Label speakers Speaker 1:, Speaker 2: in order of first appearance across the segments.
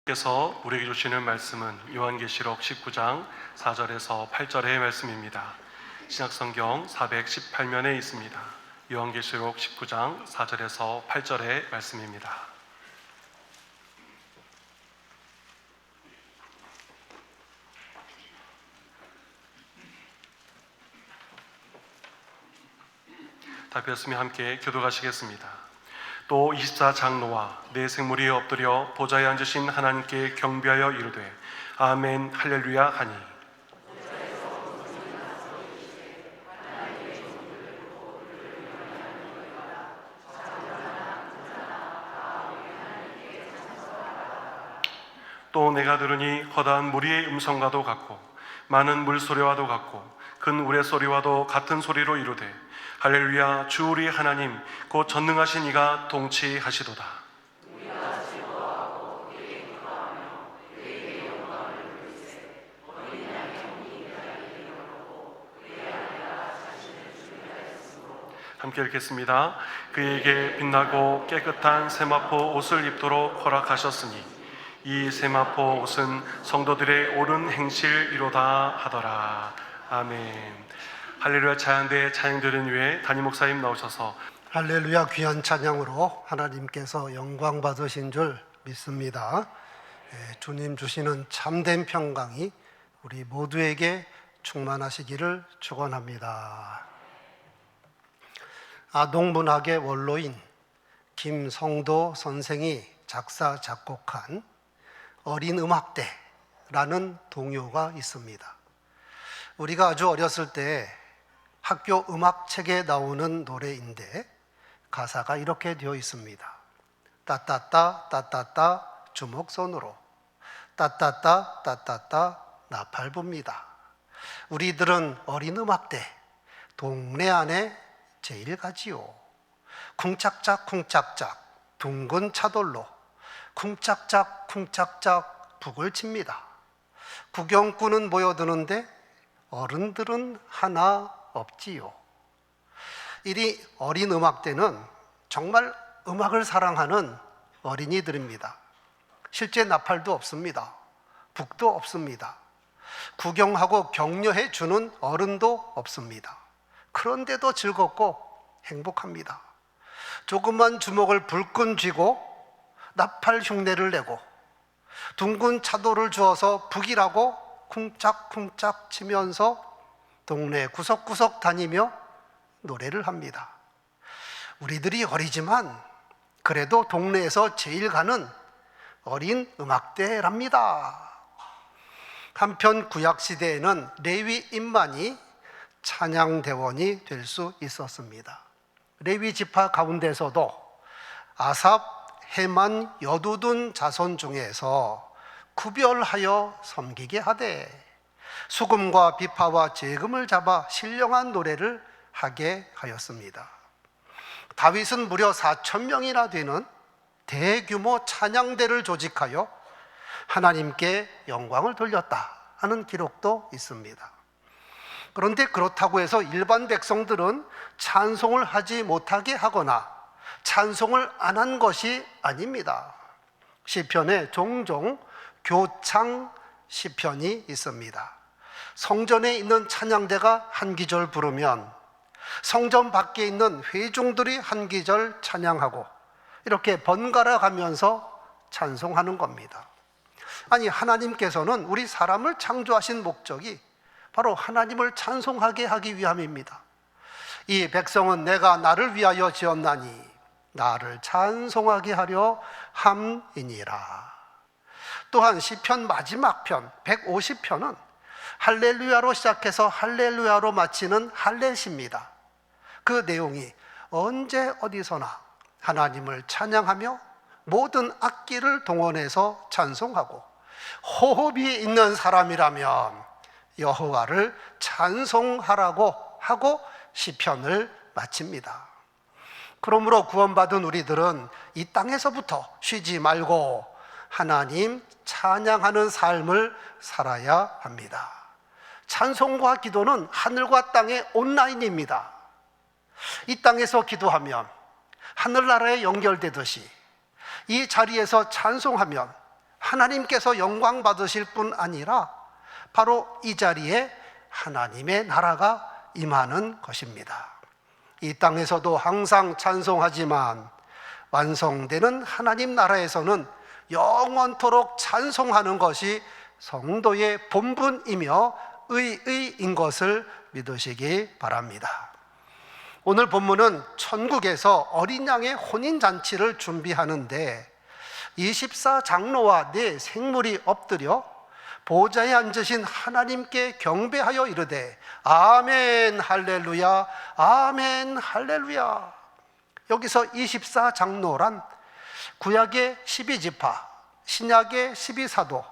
Speaker 1: 께서 우리에게 주시는 말씀은 요한계시록 19장 4절에서 8절의 말씀입니다. 신약성경 418면에 있습니다. 요한계시록 19장 4절에서 8절의 말씀입니다. 다 폈으면 함께 교도하시겠습니다. 또 24장로와 네 생물이 엎드려 보좌에 앉으신 하나님께 경배하여 이르되 아멘 할렐루야 하니, 또 내가 들으니 허다한 무리의 음성과도 같고 많은 물소리와도 같고 큰 우레소리와도 같은 소리로 이르되 할렐루야 주 우리 하나님 곧 전능하신 이가 통치하시도다. 함께 읽겠습니다. 그에게 빛나고 깨끗한 세마포 옷을 입도록 허락하셨으니 이 세마포 옷은 성도들의 옳은 행실이로다 하더라. 아멘. 할렐루야 찬양대 찬양드린 후에 담임 목사님 나오셔서
Speaker 2: 할렐루야 귀한 찬양으로 하나님께서 영광 받으신 줄 믿습니다. 주님 주시는 참된 평강이 우리 모두에게 충만하시기를 축원합니다. 아동문학의 원로인 김성도 선생이 작사 작곡한 어린 음악대라는 동요가 있습니다. 우리가 아주 어렸을 때 학교 음악책에 나오는 노래인데 가사가 이렇게 되어 있습니다. 따따따 따따따 주먹손으로 따따따 따따따 나팔 붑니다. 우리들은 어린 음악대 동네 안에 제일 가지요. 쿵짝짝 쿵짝짝 둥근 차돌로 쿵짝짝 쿵짝짝 북을 칩니다. 구경꾼은 모여드는데 어른들은 하나 없지요. 이 어린 음악대는 정말 음악을 사랑하는 어린이들입니다. 실제 나팔도 없습니다. 북도 없습니다. 구경하고 격려해 주는 어른도 없습니다. 그런데도 즐겁고 행복합니다. 조그만 주먹을 불끈 쥐고 나팔 흉내를 내고 둥근 차돌을 주어서 북이라고 쿵짝쿵짝 치면서 동네 구석구석 다니며 노래를 합니다. 우리들이 어리지만 그래도 동네에서 제일 가는 어린 음악대랍니다. 한편 구약시대에는 레위인만이 찬양대원이 될 수 있었습니다. 레위 지파 가운데서도 아삽, 헤만, 여두둔 자손 중에서 구별하여 섬기게 하되 수금과 비파와 재금을 잡아 신령한 노래를 하게 하였습니다. 다윗은 무려 4,000명이나 되는 대규모 찬양대를 조직하여 하나님께 영광을 돌렸다 하는 기록도 있습니다. 그런데 그렇다고 해서 일반 백성들은 찬송을 하지 못하게 하거나 찬송을 안 한 것이 아닙니다. 시편에 종종 교창 시편이 있습니다. 성전에 있는 찬양대가 한 기절 부르면 성전 밖에 있는 회중들이 한 기절 찬양하고 이렇게 번갈아 가면서 찬송하는 겁니다. 아니, 하나님께서는 우리 사람을 창조하신 목적이 바로 하나님을 찬송하게 하기 위함입니다. 이 백성은 내가 나를 위하여 지었나니 나를 찬송하게 하려 함이니라. 또한 시편 마지막 편 150편은 할렐루야로 시작해서 할렐루야로 마치는 할렛입니다. 그 내용이 언제 어디서나 하나님을 찬양하며 모든 악기를 동원해서 찬송하고 호흡이 있는 사람이라면 여호와를 찬송하라고 하고 시편을 마칩니다. 그러므로 구원받은 우리들은 이 땅에서부터 쉬지 말고 하나님 찬양하는 삶을 살아야 합니다. 찬송과 기도는 하늘과 땅의 온라인입니다. 이 땅에서 기도하면 하늘나라에 연결되듯이 이 자리에서 찬송하면 하나님께서 영광 받으실 뿐 아니라 바로 이 자리에 하나님의 나라가 임하는 것입니다. 이 땅에서도 항상 찬송하지만 완성되는 하나님 나라에서는 영원토록 찬송하는 것이 성도의 본분이며 의의인 것을 믿으시기 바랍니다. 오늘 본문은 천국에서 어린 양의 혼인잔치를 준비하는데 24장로와 네 생물이 엎드려 보좌에 앉으신 하나님께 경배하여 이르되 아멘 할렐루야 아멘 할렐루야. 여기서 24장로란 구약의 12지파, 신약의 12사도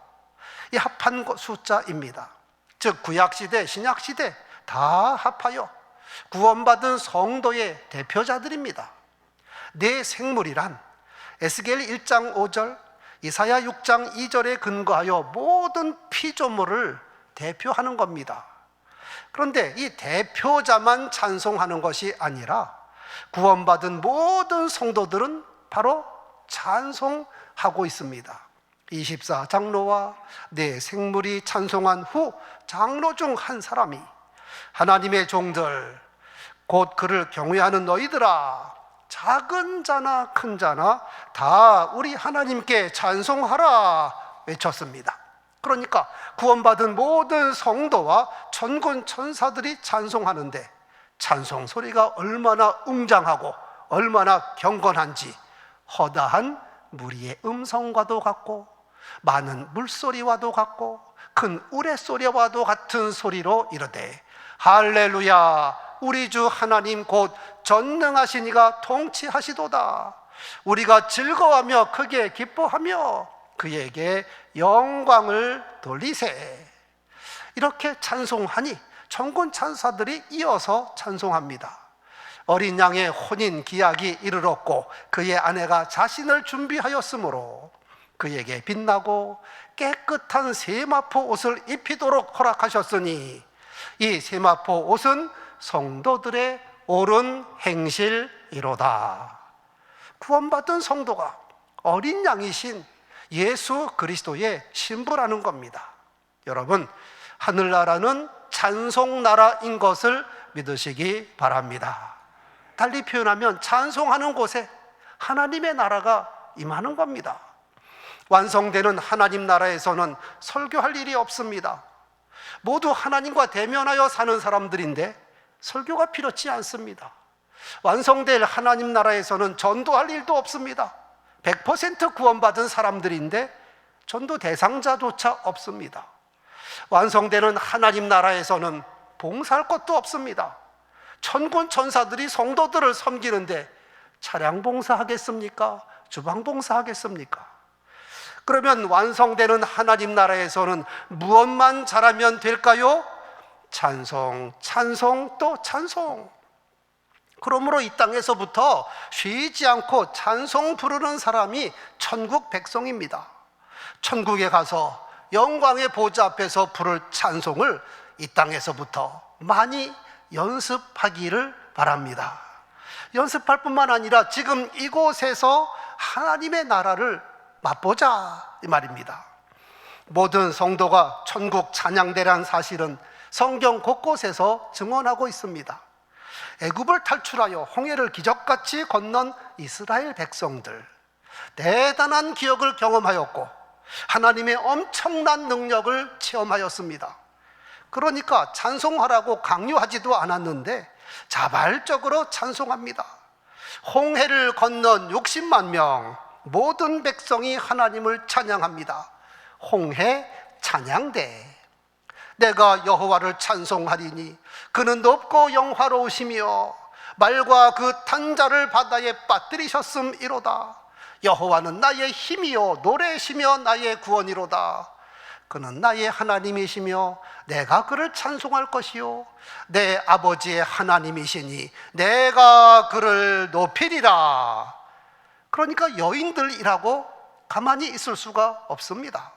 Speaker 2: 이 합한 숫자입니다. 즉 구약시대, 신약시대 다 합하여 구원받은 성도의 대표자들입니다. 네 생물이란 에스겔 1장 5절, 이사야 6장 2절에 근거하여 모든 피조물을 대표하는 겁니다. 그런데 이 대표자만 찬송하는 것이 아니라 구원받은 모든 성도들은 바로 찬송하고 있습니다. 24장로와 네 생물이 찬송한 후 장로 중 한 사람이 하나님의 종들 곧 그를 경외하는 너희들아 작은 자나 큰 자나 다 우리 하나님께 찬송하라 외쳤습니다. 그러니까 구원받은 모든 성도와 천군 천사들이 찬송하는데 찬송 소리가 얼마나 웅장하고 얼마나 경건한지 허다한 무리의 음성과도 같고 많은 물소리와도 같고 큰 우레소리와도 같은 소리로 이르되 할렐루야 우리 주 하나님 곧 전능하신 이가 통치하시도다. 우리가 즐거워하며 크게 기뻐하며 그에게 영광을 돌리세. 이렇게 찬송하니 천군 천사들이 이어서 찬송합니다. 어린 양의 혼인 기약이 이르렀고 그의 아내가 자신을 준비하였으므로 그에게 빛나고 깨끗한 세마포 옷을 입히도록 허락하셨으니 이 세마포 옷은 성도들의 옳은 행실이로다. 구원받은 성도가 어린 양이신 예수 그리스도의 신부라는 겁니다. 여러분, 하늘나라는 찬송나라인 것을 믿으시기 바랍니다. 달리 표현하면 찬송하는 곳에 하나님의 나라가 임하는 겁니다. 완성되는 하나님 나라에서는 설교할 일이 없습니다. 모두 하나님과 대면하여 사는 사람들인데 설교가 필요치 않습니다. 완성될 하나님 나라에서는 전도할 일도 없습니다. 100% 구원받은 사람들인데 전도 대상자조차 없습니다. 완성되는 하나님 나라에서는 봉사할 것도 없습니다. 천군 천사들이 성도들을 섬기는데 차량 봉사하겠습니까? 주방 봉사하겠습니까? 그러면 완성되는 하나님 나라에서는 무엇만 잘하면 될까요? 찬송, 찬송, 또 찬송. 그러므로 이 땅에서부터 쉬지 않고 찬송 부르는 사람이 천국 백성입니다. 천국에 가서 영광의 보좌 앞에서 부를 찬송을 이 땅에서부터 많이 연습하기를 바랍니다. 연습할 뿐만 아니라 지금 이곳에서 하나님의 나라를 맛보자 이 말입니다. 모든 성도가 천국 찬양대란 사실은 성경 곳곳에서 증언하고 있습니다. 애굽을 탈출하여 홍해를 기적같이 건넌 이스라엘 백성들, 대단한 기억을 경험하였고 하나님의 엄청난 능력을 체험하였습니다. 그러니까 찬송하라고 강요하지도 않았는데 자발적으로 찬송합니다. 홍해를 건넌 60만 명 모든 백성이 하나님을 찬양합니다. 홍해 찬양대. 내가 여호와를 찬송하리니 그는 높고 영화로우시며 말과 그 탄자를 바다에 빠뜨리셨음이로다. 여호와는 나의 힘이요 노래시며 나의 구원이로다. 그는 나의 하나님이시며 내가 그를 찬송할 것이요 내 아버지의 하나님이시니 내가 그를 높이리라. 그러니까 여인들이라고 가만히 있을 수가 없습니다.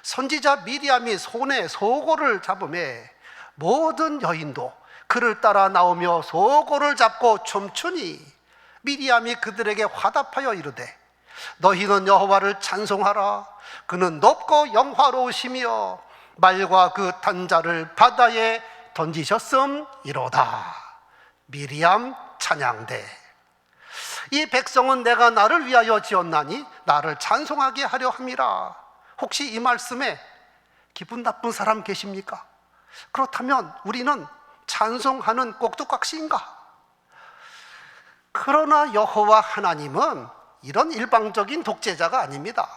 Speaker 2: 선지자 미리암이 손에 소고를 잡음에 모든 여인도 그를 따라 나오며 소고를 잡고 춤추니 미리암이 그들에게 화답하여 이르되 너희는 여호와를 찬송하라. 그는 높고 영화로우시며 말과 그 단자를 바다에 던지셨음이로다. 미리암 찬양대. 이 백성은 내가 나를 위하여 지었나니 나를 찬송하게 하려 함이라. 혹시 이 말씀에 기분 나쁜 사람 계십니까? 그렇다면 우리는 찬송하는 꼭두각시인가? 그러나 여호와 하나님은 이런 일방적인 독재자가 아닙니다.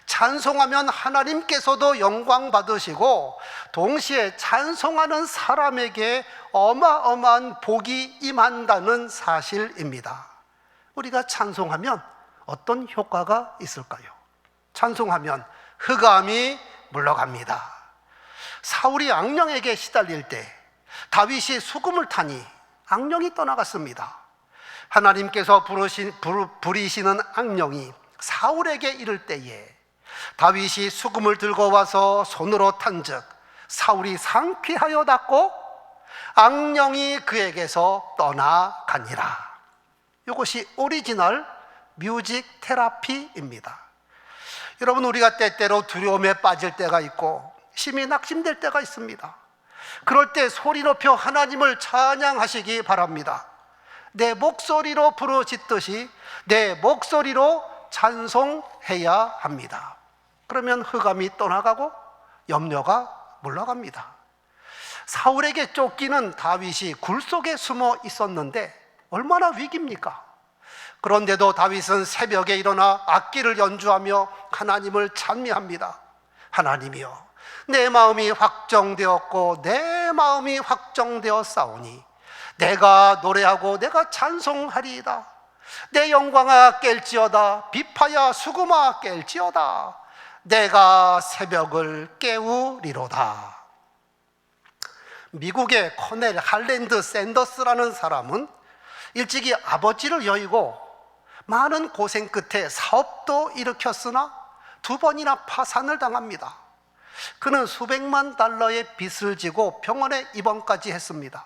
Speaker 2: 찬송하면 하나님께서도 영광 받으시고 동시에 찬송하는 사람에게 어마어마한 복이 임한다는 사실입니다. 우리가 찬송하면 어떤 효과가 있을까요? 찬송하면 흑암이 물러갑니다. 사울이 악령에게 시달릴 때 다윗이 수금을 타니 악령이 떠나갔습니다. 하나님께서 부리시는 악령이 사울에게 이를 때에 다윗이 수금을 들고 와서 손으로 탄즉 사울이 상쾌하여 닿고 악령이 그에게서 떠나가니라. 이것이 오리지널 뮤직 테라피입니다. 여러분, 우리가 때때로 두려움에 빠질 때가 있고 심히 낙심될 때가 있습니다. 그럴 때 소리 높여 하나님을 찬양하시기 바랍니다. 내 목소리로 부르짖듯이 내 목소리로 찬송해야 합니다. 그러면 흑암이 떠나가고 염려가 물러갑니다. 사울에게 쫓기는 다윗이 굴 속에 숨어 있었는데 얼마나 위기입니까? 그런데도 다윗은 새벽에 일어나 악기를 연주하며 하나님을 찬미합니다. 하나님이여, 내 마음이 확정되었고 내 마음이 확정되었사오니 내가 노래하고 내가 찬송하리이다. 내 영광아 깰지어다. 비파야 수금아 깰지어다. 내가 새벽을 깨우리로다. 미국의 코넬 할랜드 샌더스라는 사람은 일찍이 아버지를 여의고 많은 고생 끝에 사업도 일으켰으나 2번이나 파산을 당합니다. 그는 수백만 달러의 빚을 지고 병원에 입원까지 했습니다.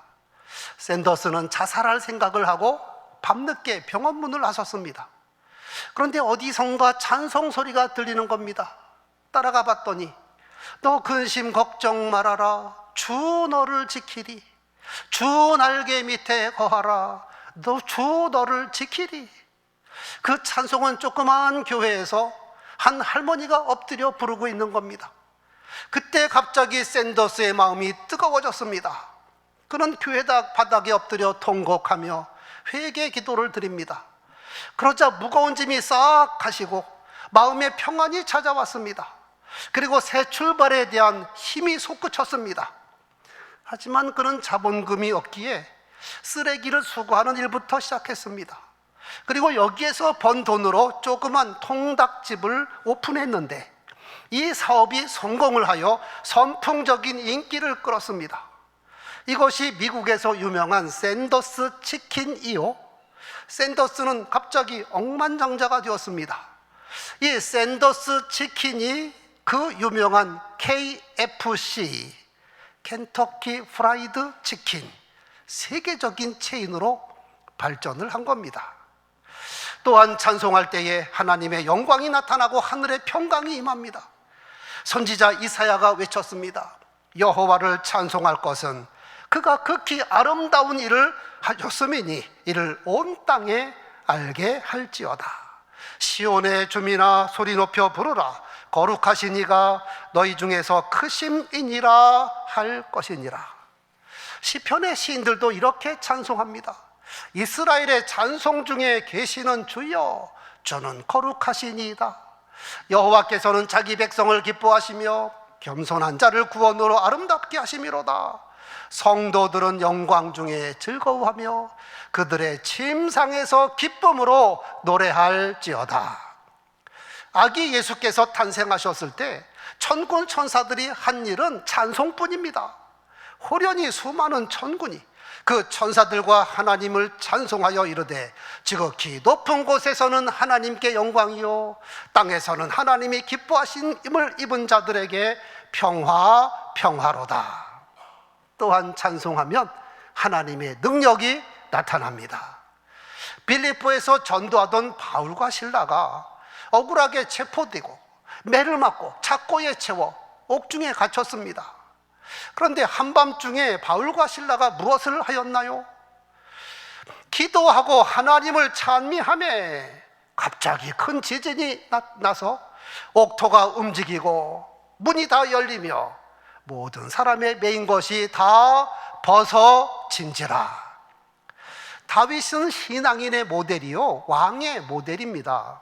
Speaker 2: 샌더스는 자살할 생각을 하고 밤늦게 병원 문을 나섰습니다. 그런데 어디선가 찬송 소리가 들리는 겁니다. 따라가 봤더니 너 근심 걱정 말아라. 주 너를 지키리. 주 날개 밑에 거하라. 너 주 너를 지키리. 그 찬송은 조그마한 교회에서 한 할머니가 엎드려 부르고 있는 겁니다. 그때 갑자기 샌더스의 마음이 뜨거워졌습니다. 그는 교회 바닥에 엎드려 통곡하며 회개 기도를 드립니다. 그러자 무거운 짐이 싹 가시고 마음의 평안이 찾아왔습니다. 그리고 새 출발에 대한 힘이 솟구쳤습니다. 하지만 그는 자본금이 없기에 쓰레기를 수거하는 일부터 시작했습니다. 그리고 여기에서 번 돈으로 조그만 통닭집을 오픈했는데 이 사업이 성공을 하여 선풍적인 인기를 끌었습니다. 이것이 미국에서 유명한 샌더스 치킨이요. 샌더스는 갑자기 억만장자가 되었습니다. 이 샌더스 치킨이 그 유명한 KFC, 켄터키 프라이드 치킨, 세계적인 체인으로 발전을 한 겁니다. 또한 찬송할 때에 하나님의 영광이 나타나고 하늘의 평강이 임합니다. 선지자 이사야가 외쳤습니다. 여호와를 찬송할 것은 그가 극히 아름다운 일을 하셨음이니 이를 온 땅에 알게 할지어다. 시온의 주민아 소리 높여 부르라. 거룩하신 이가 너희 중에서 크심이니라 할 것이니라. 시편의 시인들도 이렇게 찬송합니다. 이스라엘의 찬송 중에 계시는 주여, 저는 거룩하시니이다. 여호와께서는 자기 백성을 기뻐하시며 겸손한 자를 구원으로 아름답게 하심이로다. 성도들은 영광 중에 즐거워하며 그들의 침상에서 기쁨으로 노래할지어다. 아기 예수께서 탄생하셨을 때 천군 천사들이 한 일은 찬송뿐입니다. 호련히 수많은 천군이 그 천사들과 하나님을 찬송하여 이르되 지극히 높은 곳에서는 하나님께 영광이요 땅에서는 하나님이 기뻐하심을 입은 자들에게 평화 평화로다. 또한 찬송하면 하나님의 능력이 나타납니다. 빌립보에서 전도하던 바울과 실라가 억울하게 체포되고 매를 맞고 착고에 채워 옥중에 갇혔습니다. 그런데 한밤중에 바울과 실라가 무엇을 하였나요? 기도하고 하나님을 찬미하며 갑자기 큰 지진이 나서 옥토가 움직이고 문이 다 열리며 모든 사람의 메인 것이 다 벗어진지라. 다윗은 신앙인의 모델이요, 왕의 모델입니다.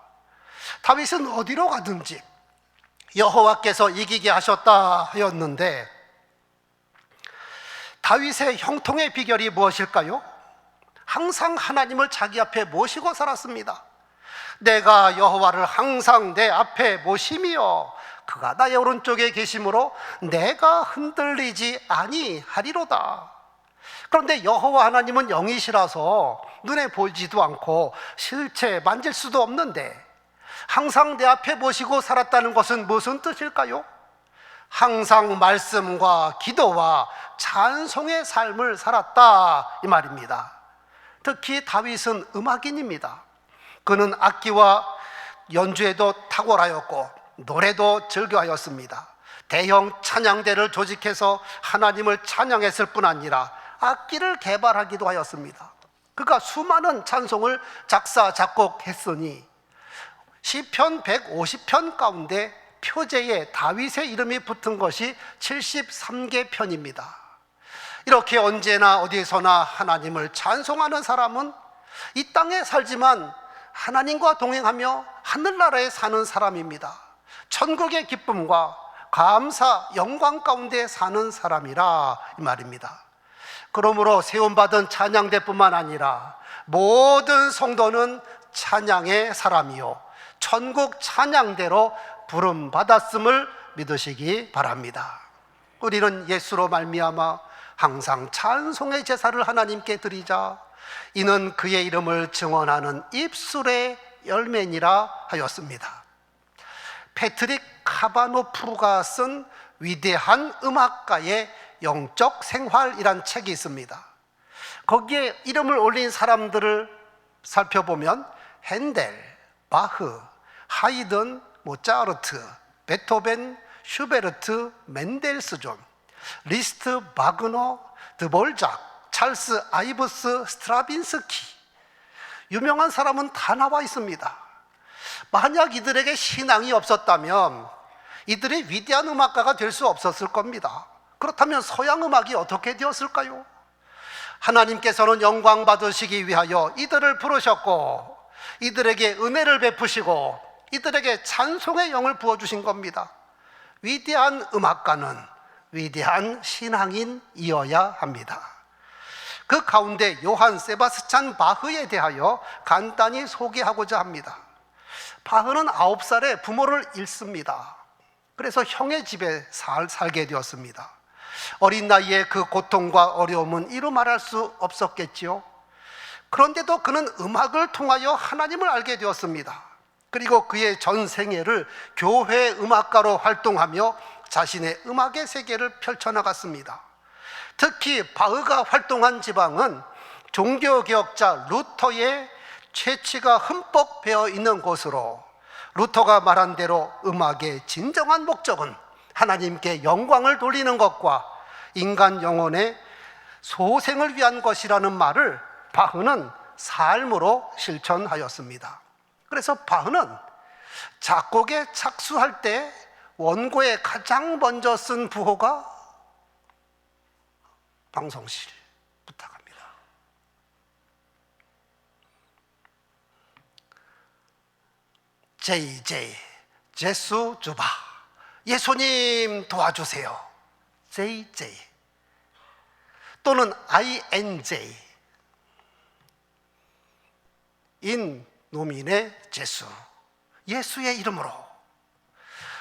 Speaker 2: 다윗은 어디로 가든지 여호와께서 이기게 하셨다 하였는데, 다윗의 형통의 비결이 무엇일까요? 항상 하나님을 자기 앞에 모시고 살았습니다. 내가 여호와를 항상 내 앞에 모심이여 그가 나의 오른쪽에 계심으로 내가 흔들리지 아니하리로다. 그런데 여호와 하나님은 영이시라서 눈에 보이지도 않고 실체 만질 수도 없는데 항상 내 앞에 모시고 살았다는 것은 무슨 뜻일까요? 항상 말씀과 기도와 찬송의 삶을 살았다 이 말입니다. 특히 다윗은 음악인입니다. 그는 악기와 연주에도 탁월하였고 노래도 즐겨하였습니다. 대형 찬양대를 조직해서 하나님을 찬양했을 뿐 아니라 악기를 개발하기도 하였습니다. 그가 수많은 찬송을 작사 작곡했으니 시편 150편 가운데 표제에 다윗의 이름이 붙은 것이 73개 편입니다. 이렇게 언제나 어디서나 하나님을 찬송하는 사람은 이 땅에 살지만 하나님과 동행하며 하늘나라에 사는 사람입니다. 천국의 기쁨과 감사, 영광 가운데 사는 사람이라 이 말입니다. 그러므로 세움받은 찬양대뿐만 아니라 모든 성도는 찬양의 사람이요 천국 찬양대로 부름받았음을 믿으시기 바랍니다. 우리는 예수로 말미암아 항상 찬송의 제사를 하나님께 드리자. 이는 그의 이름을 증언하는 입술의 열매니라 하였습니다. 패트릭 카바노프가 쓴 위대한 음악가의 영적 생활이란 책이 있습니다. 거기에 이름을 올린 사람들을 살펴보면 핸델, 바흐, 하이든, 모차르트, 베토벤, 슈베르트, 멘델스존, 리스트, 바그너, 드볼작, 찰스 아이브스, 스트라빈스키, 유명한 사람은 다 나와 있습니다. 만약 이들에게 신앙이 없었다면 이들이 위대한 음악가가 될 수 없었을 겁니다. 그렇다면 서양 음악이 어떻게 되었을까요? 하나님께서는 영광 받으시기 위하여 이들을 부르셨고 이들에게 은혜를 베푸시고 이들에게 찬송의 영을 부어주신 겁니다. 위대한 음악가는 위대한 신앙인이어야 합니다. 그 가운데 요한 세바스찬 바흐에 대하여 간단히 소개하고자 합니다. 바흐는 9살에 부모를 잃습니다. 그래서 형의 집에 살게 되었습니다. 어린 나이에 그 고통과 어려움은 이루 말할 수 없었겠지요. 그런데도 그는 음악을 통하여 하나님을 알게 되었습니다. 그리고 그의 전 생애를 교회 음악가로 활동하며 자신의 음악의 세계를 펼쳐나갔습니다. 특히 바흐가 활동한 지방은 종교개혁자 루터의 채취가 흠뻑 배어 있는 곳으로, 루터가 말한 대로 음악의 진정한 목적은 하나님께 영광을 돌리는 것과 인간 영혼의 소생을 위한 것이라는 말을 바흐는 삶으로 실천하였습니다. 그래서 바흐는 작곡에 착수할 때 원고에 가장 먼저 쓴 부호가 방송실 부탁합니다. JJ 제수 주바, 예수님 도와주세요. JJ 또는 INJ 인 노민의 제수, 예수의 이름으로.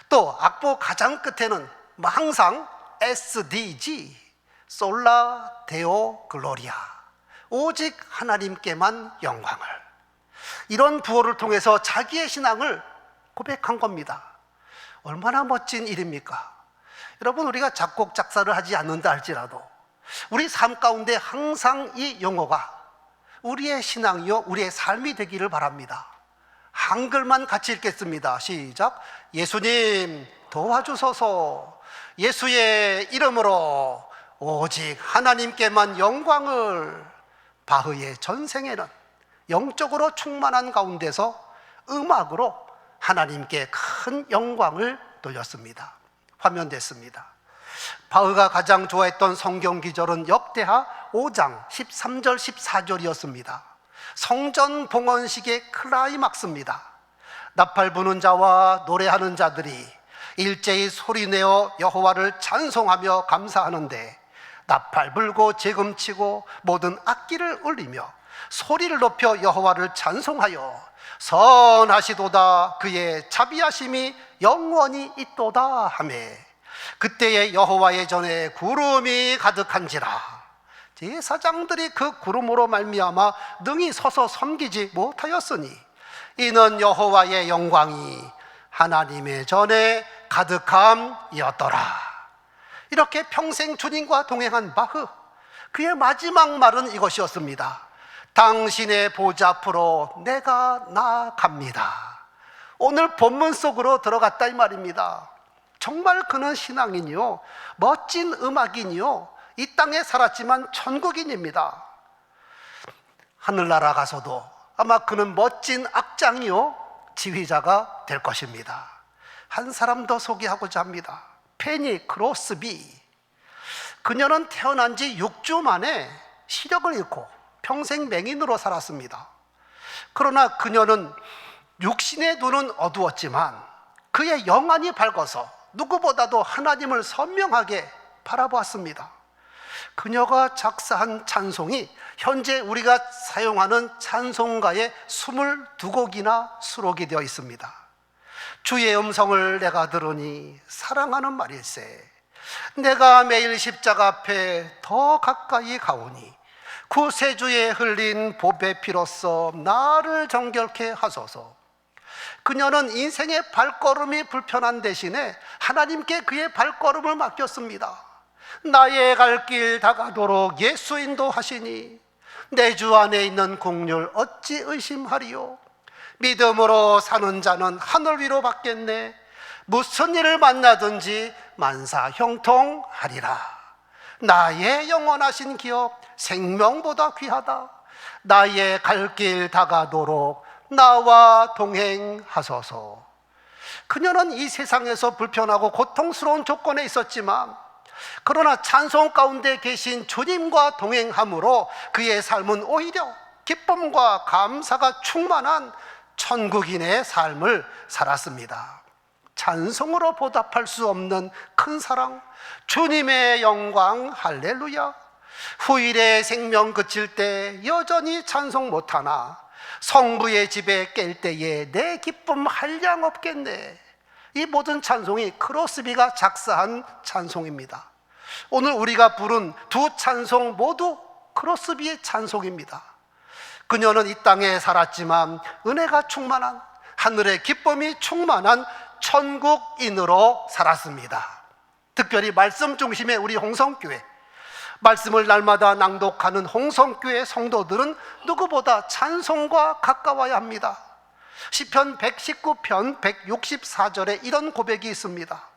Speaker 2: 또 악보 가장 끝에는 항상 SDG 솔라 데오 글로리아, 오직 하나님께만 영광을. 이런 부호를 통해서 자기의 신앙을 고백한 겁니다. 얼마나 멋진 일입니까? 여러분, 우리가 작곡 작사를 하지 않는다 할지라도 우리 삶 가운데 항상 이 용어가 우리의 신앙이요 우리의 삶이 되기를 바랍니다. 한글만 같이 읽겠습니다. 시작. 예수님 도와주소서. 예수의 이름으로 오직 하나님께만 영광을. 바흐의 전생에는 영적으로 충만한 가운데서 음악으로 하나님께 큰 영광을 돌렸습니다. 화면됐습니다. 바흐가 가장 좋아했던 성경 기절은 역대하 5장 13절 14절이었습니다. 성전 봉헌식의 클라이막스입니다. 나팔 부는 자와 노래하는 자들이 일제히 소리내어 여호와를 찬송하며 감사하는데, 나팔 불고 재금치고 모든 악기를 울리며 소리를 높여 여호와를 찬송하여 선하시도다, 그의 자비하심이 영원히 있도다 하며, 그때에 여호와의 전에 구름이 가득한지라. 제사장들이 그 구름으로 말미암아 능히 서서 섬기지 못하였으니 이는 여호와의 영광이 하나님의 전에 가득함이었더라. 이렇게 평생 주님과 동행한 바흐, 그의 마지막 말은 이것이었습니다. 당신의 보좌 앞으로 내가 나아갑니다. 오늘 본문 속으로 들어갔다 이 말입니다. 정말 그는 신앙인이요, 멋진 음악인이요, 이 땅에 살았지만 천국인입니다. 하늘나라 가서도 아마 그는 멋진 악장이요, 지휘자가 될 것입니다. 한 사람 더 소개하고자 합니다. 페니 크로스비. 그녀는 태어난 지 6주 만에 시력을 잃고 평생 맹인으로 살았습니다. 그러나 그녀는 육신의 눈은 어두웠지만 그의 영안이 밝아서 누구보다도 하나님을 선명하게 바라보았습니다. 그녀가 작사한 찬송이 현재 우리가 사용하는 찬송가의 22곡이나 수록이 되어 있습니다. 주의 음성을 내가 들으니 사랑하는 말일세. 내가 매일 십자가 앞에 더 가까이 가오니 구세주에 흘린 보배 피로써 나를 정결케 하소서. 그녀는 인생의 발걸음이 불편한 대신에 하나님께 그의 발걸음을 맡겼습니다. 나의 갈 길 다가도록 예수 인도하시니 내 주 안에 있는 국률 어찌 의심하리요. 믿음으로 사는 자는 하늘 위로 받겠네. 무슨 일을 만나든지 만사 형통하리라. 나의 영원하신 기업 생명보다 귀하다. 나의 갈 길 다가도록 나와 동행하소서. 그녀는 이 세상에서 불편하고 고통스러운 조건에 있었지만, 그러나 찬송 가운데 계신 주님과 동행함으로 그의 삶은 오히려 기쁨과 감사가 충만한 천국인의 삶을 살았습니다. 찬송으로 보답할 수 없는 큰 사랑, 주님의 영광, 할렐루야. 후일에 생명 그칠 때 여전히 찬송 못하나 성부의 집에 깰 때에 내 기쁨 한량 없겠네. 이 모든 찬송이 크로스비가 작사한 찬송입니다. 오늘 우리가 부른 두 찬송 모두 크로스비의 찬송입니다. 그녀는 이 땅에 살았지만 은혜가 충만한, 하늘의 기쁨이 충만한 천국인으로 살았습니다. 특별히 말씀 중심의 우리 홍성교회, 말씀을 날마다 낭독하는 홍성교회 성도들은 누구보다 찬송과 가까워야 합니다. 시편 119편 164절에 이런 고백이 있습니다.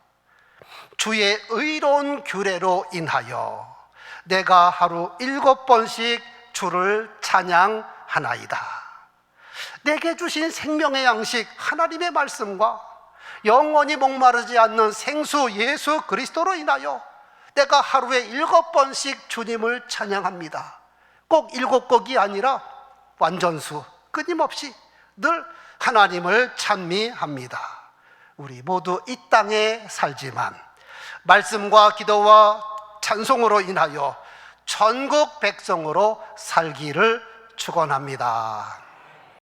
Speaker 2: 주의 의로운 규례로 인하여 내가 하루 7번씩 주를 찬양하나이다. 내게 주신 생명의 양식 하나님의 말씀과 영원히 목마르지 않는 생수 예수 그리스도로 인하여 내가 하루에 7번씩 주님을 찬양합니다. 꼭 7곡이 아니라 완전수, 끊임없이 늘 하나님을 찬미합니다. 우리 모두 이 땅에 살지만 말씀과 기도와 찬송으로 인하여 천국 백성으로 살기를 축원합니다.